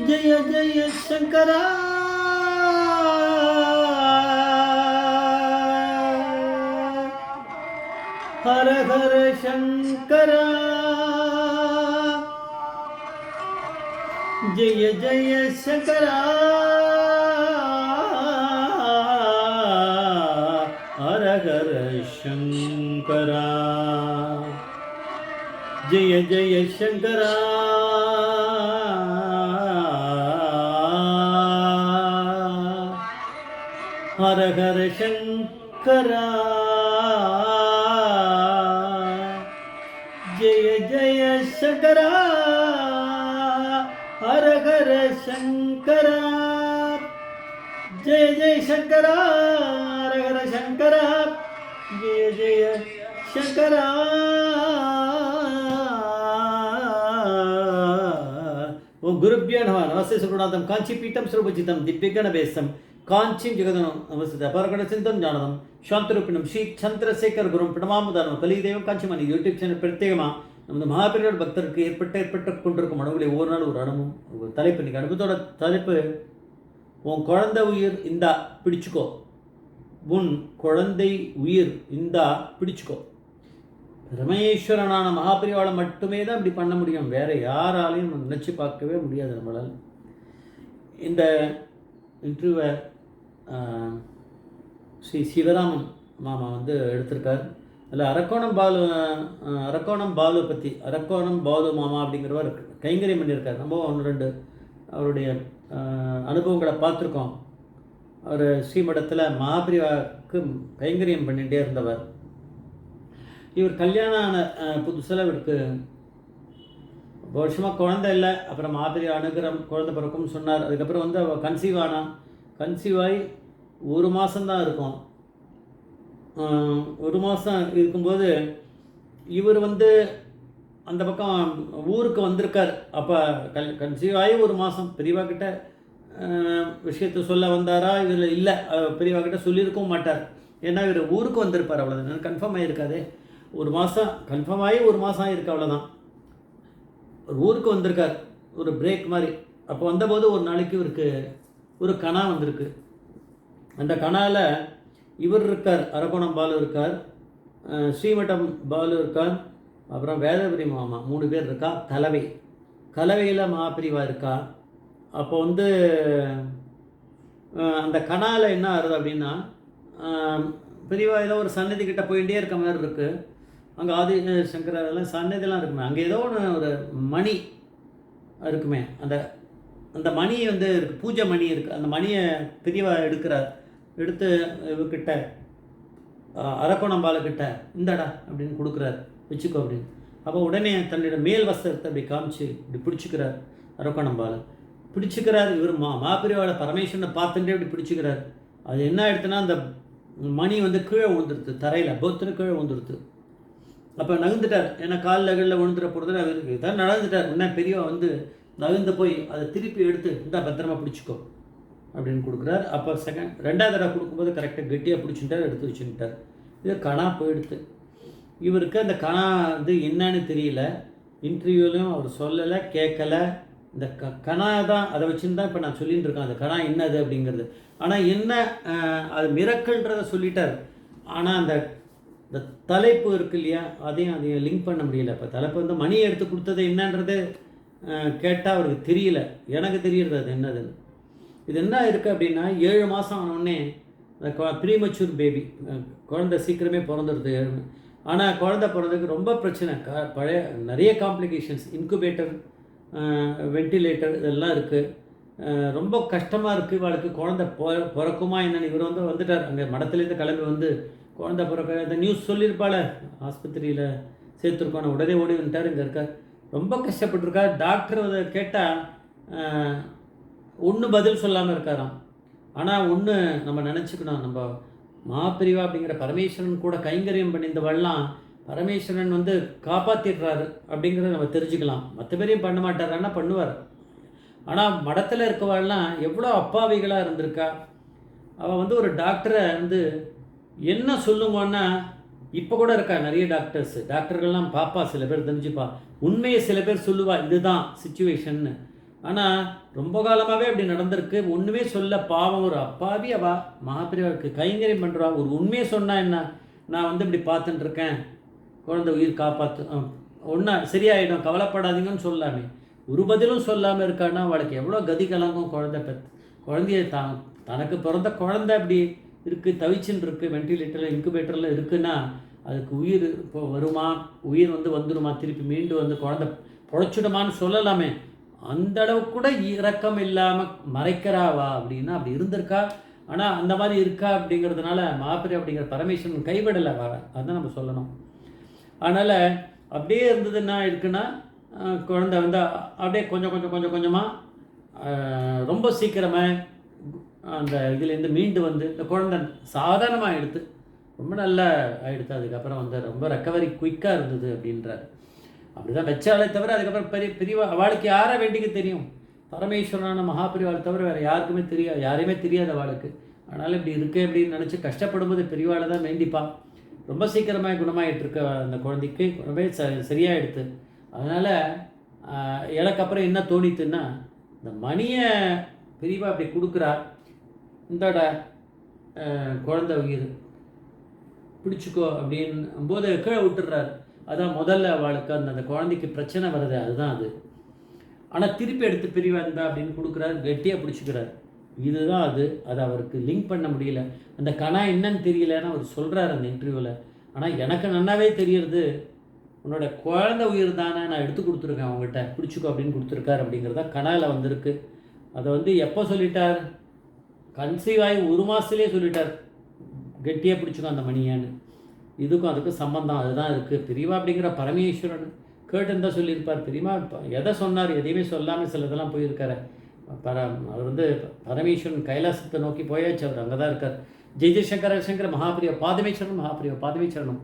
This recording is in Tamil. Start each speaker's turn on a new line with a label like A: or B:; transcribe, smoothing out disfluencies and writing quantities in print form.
A: ஜய ஜய சங்கரா ஹர ஹர சங்கரா ஜய ஜய சங்கரா ஹர ஹர சங்கரா ஜய ஜய சங்கரா ஹர ஹர சங்கரா ஜய ஜய சங்கரா ஹர ஹர சங்கரா ஜய ஜய சங்கரா ஹர ஹர சங்கரா ஜய ஜய சங்கரா ஓம் குருப்யோ நமः. நமஸ்தே சுகுணாதம் காஞ்சி பீட்டம் ஸ்ரூபஜிதம் திவ்யகணபேசம் காஞ்சிம் ஜெகதனம் நமஸ்தே அபரகண சிந்தம் ஞானதம் சாந்தரூபிணம் ஸ்ரீ சந்திரசேகர் குரும் பிரணமாமுதானம் கலிதேவம் காஞ்சிமணி யூடியூப் சேனல் பிரத்யேகமாக நமது மகாபெரியோட பக்தருக்கு ஏற்பட்ட கொண்டிருக்கும் அனுபவங்களை ஒவ்வொரு நாள் ஒரு அனுபவம் ஒரு தலைப்பு. இன்றைக்கி அனுபவத்தோட தலைப்பு உன் குழந்தை உயிர் இந்தா பிடிச்சிக்கோ. உன் குழந்தை உயிர் இந்தா பிடிச்சிக்கோ. ரமேஸ்வரனான மகாபெரிவாளை மட்டுமே தான் இப்படி பண்ண முடியும். வேறு யாராலையும் நினச்சி பார்க்கவே முடியாது நம்மளால். இந்த இன்டர்வியூவை ஸ்ரீ சிவராமன் மாமா வந்து எடுத்திருக்கார். அதில் அரக்கோணம் பாலு பற்றி அரக்கோணம் பாலு மாமா அப்படிங்கிறவர் கைங்கரியம் பண்ணியிருக்கார். நம்ம ஒன்று ரெண்டு அவருடைய அனுபவங்களை பார்த்துருக்கோம். அவர் ஸ்ரீமடத்தில் மகாபெரிவாவுக்கு கைங்கரியம் பண்ணிகிட்டே இருந்தவர். இவர் கல்யாணம் ஆன புதுசில் இவருக்கு வருஷமாக குழந்தை இல்லை. அப்புறம் மகாபெரிவா அனுகிரகம் குழந்தை பிறக்கும்னு சொன்னார். அதுக்கப்புறம் வந்து அவள் கன்சீவ் ஆகி ஒரு மாதம்தான் இருக்கும். ஒரு மாதம் இருக்கும்போது இவர் வந்து அந்த பக்கம் ஊருக்கு வந்திருக்கார். அப்போ கன்சீவ் ஆகி ஒரு மாதம் பெரியவா கிட்ட விஷயத்தை சொல்ல வந்தாரா இதில் இல்லை, பெரியவா கிட்ட சொல்லியிருக்கவும் மாட்டார். ஏன்னா இவர் ஊருக்கு வந்திருப்பார். அவ்வளோதான், கன்ஃபார்ம் ஆகிருக்காது. ஒரு மாதம் கன்ஃபார்ம் ஆகி ஒரு மாதம் ஆகிருக்கு, அவ்வளோதான். ஒரு ஊருக்கு வந்திருக்கார், ஒரு பிரேக் மாதிரி. அப்போ வந்தபோது ஒரு நாளைக்கு இவருக்கு ஒரு கணா வந்திருக்கு. அந்த கணாவில் இவர் இருக்கார், அரக்கோணம் பாலு இருக்கார், ஸ்ரீமட்டம் பாலு இருக்கார், அப்புறம் வேதபுரி மாமா 3 பேர் இருக்கா. கலவையில் மகாபிரிவா இருக்கா. அப்போ வந்து அந்த கணாவில் என்ன ஆகுது அப்படின்னா, பெரியவா ஏதோ ஒரு சன்னதி கிட்ட போயிட்டே இருக்க மாதிரி இருக்குது. அங்கே ஆதி சங்கரெல்லாம் சன்னதிலாம் இருக்குமே. அங்கே ஏதோ ஒரு மணி இருக்குமே. அந்த மணி வந்து பூஜை மணி இருக்குது. அந்த மணியை பெரியவா எடுத்து இவர்கிட்ட அரக்கோணம்பாலுக்கிட்ட இந்தடா அப்படின்னு கொடுக்குறார், வச்சுக்கோ அப்படின்னு. அப்போ உடனே தன்னோட மேல் வஸ்திரத்தை அப்படி காமிச்சு இப்படி பிடிச்சிக்கிறார். அரக்கோணம்பால் பிடிச்சிக்கிறார். இவர் மாபெரிவாளை பரமேஸ்வரனை பார்த்துட்டே இப்படி பிடிச்சிக்கிறார். அது என்ன ஆயிடுத்துன்னா, அந்த மணி வந்து கீழே விழுந்துருது, தரையில் பொத்துன்னு கீழே விழுந்துருது. அப்போ நகர்ந்துட்டார். ஏன்னா காலில் விழுந்துற போகிறதுல அவருக்கு தான் நடந்துட்டார். உடனே பெரியவா வந்து நகர்ந்து போய் அதை திருப்பி எடுத்து இந்தா பத்திரமா பிடிச்சிக்கோ அப்படின்னு கொடுக்குறார். அப்போ ரெண்டாவது தடவை கொடுக்கும்போது கரெக்டாக கெட்டியாக பிடிச்சிட்டார், எடுத்து வச்சுட்டார். இது கணா போயிடுத்து. இவருக்கு அந்த கணா வந்து என்னன்னு தெரியல. இன்டர்வியூலையும் அவர் சொல்லலை, கேட்கலை. இந்த கணா தான் அதை வச்சுன்னு தான் இப்போ நான் சொல்லிகிட்டு இருக்கேன். அந்த கணா என்னது அப்படிங்கிறது. ஆனால் என்ன அது மிரக்கல்ன்றதை சொல்லிட்டார். ஆனால் அந்த தலைப்பு இருக்கு இல்லையா, அதையும் லிங்க் பண்ண முடியல. இப்போ தலைப்பு வந்து மணி எடுத்து கொடுத்தது என்னன்றது கேட்டால் அவருக்கு தெரியல. எனக்கு தெரியுறது அது என்னதுன்னு. இது என்ன இருக்குது அப்படின்னா, 7 மாதம் ஆனோடனே அந்த ப்ரீமச்சூர் பேபி குழந்தை சீக்கிரமே பிறந்துடுது. ஆனால் குழந்தை பிறந்ததுக்கு ரொம்ப பிரச்சனை. நிறைய காம்ப்ளிகேஷன்ஸ், இன்குபேட்டர், வென்டிலேட்டர் இதெல்லாம் இருக்குது. ரொம்ப கஷ்டமாக இருக்குது. இவளுக்கு குழந்தை பிறக்குமா என்னன்னு இவர் வந்துட்டார். அங்கே மடத்துலேருந்து கிளம்பி வந்து குழந்தை பிறக்க இந்த நியூஸ் சொல்லியிருப்பாள், ஆஸ்பத்திரியில் சேர்த்துருக்கோன்னு உடனே ஓடி வந்துட்டார். இங்கே இருக்கார், ரொம்ப கஷ்டப்பட்டுருக்கார். டாக்டர் அதை கேட்டால் ஒன்று பதில் சொல்லாமல் இருக்காராம். ஆனால் ஒன்று நம்ம நினச்சிக்கணும், நம்ம மாபெரிவா அப்படிங்கிற பரமேஸ்வரன் கூட கைங்கரியம் பண்ணியிருந்தவெல்லாம் பரமேஸ்வரன் வந்து காப்பாற்றிடுறாரு அப்படிங்கிறத நம்ம தெரிஞ்சுக்கலாம். மற்ற பேரையும் பண்ண மாட்டாரான்னா பண்ணுவார். ஆனால் மடத்தில் இருக்கவாள்லாம் எவ்வளோ அப்பாவிகளாக இருந்திருக்கா. அவள் வந்து ஒரு டாக்டரை வந்து என்ன சொல்லுங்கன்னா, இப்போ கூட இருக்கா நிறைய டாக்டர்கள்லாம் பாப்பா, சில பேர் தெரிஞ்சுப்பா, உண்மையை சில பேர் சொல்லுவா, இதுதான் சுச்சுவேஷன்னு. ஆனால் ரொம்ப காலமாகவே அப்படி நடந்திருக்கு. ஒன்றுமே சொல்ல பாவம் ஒரு அப்பாவி அவ மகாபிரிவாவுக்கு கைங்கரியம் பண்ணுறா. ஒரு உண்மையை சொன்னால் என்ன, நான் வந்து இப்படி பார்த்துட்டு இருக்கேன், குழந்தை உயிர் காப்பாற்று ஒன்றா சரியாயிடும் கவலைப்படாதீங்கன்னு சொல்லாமே ஒரு பதிலும் சொல்லாமல் இருக்கான்னா அவளுக்கு எவ்வளோ கதி கலங்கும். குழந்தைய தனக்கு பிறந்த குழந்தை அப்படி இருக்குது, தவிச்சுன்னு இருக்குது, வெண்டிலேட்டரில் இன்குபேட்டரில் இருக்குன்னா அதுக்கு உயிர் இப்போ வருமா, உயிர் வந்து வந்துடுமா, திருப்பி மீண்டு வந்து குழந்தை பொழைச்சிடுமான்னு சொல்லலாமே. அந்த அளவுக்கு கூட இரக்கம் இல்லாமல் மறைக்கிறாவா அப்படின்னா அப்படி இருந்திருக்கா. ஆனால் அந்த மாதிரி இருக்கா அப்படிங்கிறதுனால மாப்பிரை அப்படிங்கிற பரமேஸ்வரன் கைவிடலை வர, அதுதான் நம்ம சொல்லணும். அதனால் அப்படியே இருந்ததுன்னா இருக்குன்னா குழந்தை வந்து அப்படியே கொஞ்சம் கொஞ்சமாக ரொம்ப சீக்கிரமாக அந்த இதுலேருந்து மீண்டு வந்து இந்த குழந்தை சாதாரணமாக எடுத்து ரொம்ப நல்லா ஆகிடுது. அதுக்கப்புறம் வந்து ரொம்ப ரெக்கவரி குயிக்காக இருந்தது அப்படின்றார். அப்படி தான் வச்சாலே தவிர அதுக்கப்புறம் பெரிய அவளுக்கு யாரை வேண்டிக்க தெரியும், பரமேஸ்வரனான மகாபிரிவாளை தவிர வேறு யாருக்குமே தெரியாது, யாரையுமே தெரியாது அவளுக்கு. அதனால் இப்படி இருக்கே அப்படின்னு நினச்சி கஷ்டப்படும்போது பெரியவாளை தான் வேண்டிப்பான். ரொம்ப சீக்கிரமாக குணமாகிட்டு இருக்க அந்த குழந்தைக்கு ரொம்பவே சரியாகிடுது. அதனால் எனக்கு அப்புறம் என்ன தோணித்துன்னா, இந்த மணியை பெரியவா அப்படி கொடுக்குறா, இந்தோட குழந்தை உயிர் பிடிச்சிக்கோ அப்படின் போது கீழே விட்டுடுறாரு. அதான் முதல்ல அவளுக்கு அந்த குழந்தைக்கு பிரச்சனை வருது, அதுதான் அது. ஆனால் திருப்பி எடுத்து பெரியவா இருந்தா அப்படின்னு கொடுக்குறாரு, கெட்டியாக பிடிச்சிக்கிறார். இதுதான் அது. அதை அவருக்கு லிங்க் பண்ண முடியல. அந்த கணா என்னன்னு தெரியலன்னு அவர் சொல்கிறார் அந்த இன்டர்வியூவில். ஆனால் எனக்கு நல்லாவே தெரியறது, உன்னோட குழந்தை உயிர் தானே நான் எடுத்து கொடுத்துருக்கேன் அவங்ககிட்ட, பிடிச்சிக்கோ அப்படின்னு கொடுத்துருக்கார் அப்படிங்கிறதா கனாவில் வந்திருக்கு. அதை வந்து எப்போ சொல்லிட்டார், கன்சீவ் ஆகி 1 மாதத்துலேயே சொல்லிட்டார், கெட்டியாக பிடிச்சிக்கோ அந்த மணியான்னு. இதுக்கும் அதுக்கும் சம்பந்தம் அதுதான் இருக்குது. பெரியவா அப்படிங்கிற பரமேஸ்வரன் கேட்டுன்னு சொல்லியிருப்பார். பெரியவா எதை சொன்னார், எதையுமே சொல்லாமல் சில இதெல்லாம் போயிருக்காரு. அவர் வந்து பரமேஸ்வரன் கைலாசத்தை நோக்கி போயாச்சு, அவர் அங்கே தான் இருக்கார். ஜெய் ஜெய்சங்கர சங்கர மகாபிரியா பாதமேஸ்வரன் மகாபிரியா பாதமேஸ்வரனும்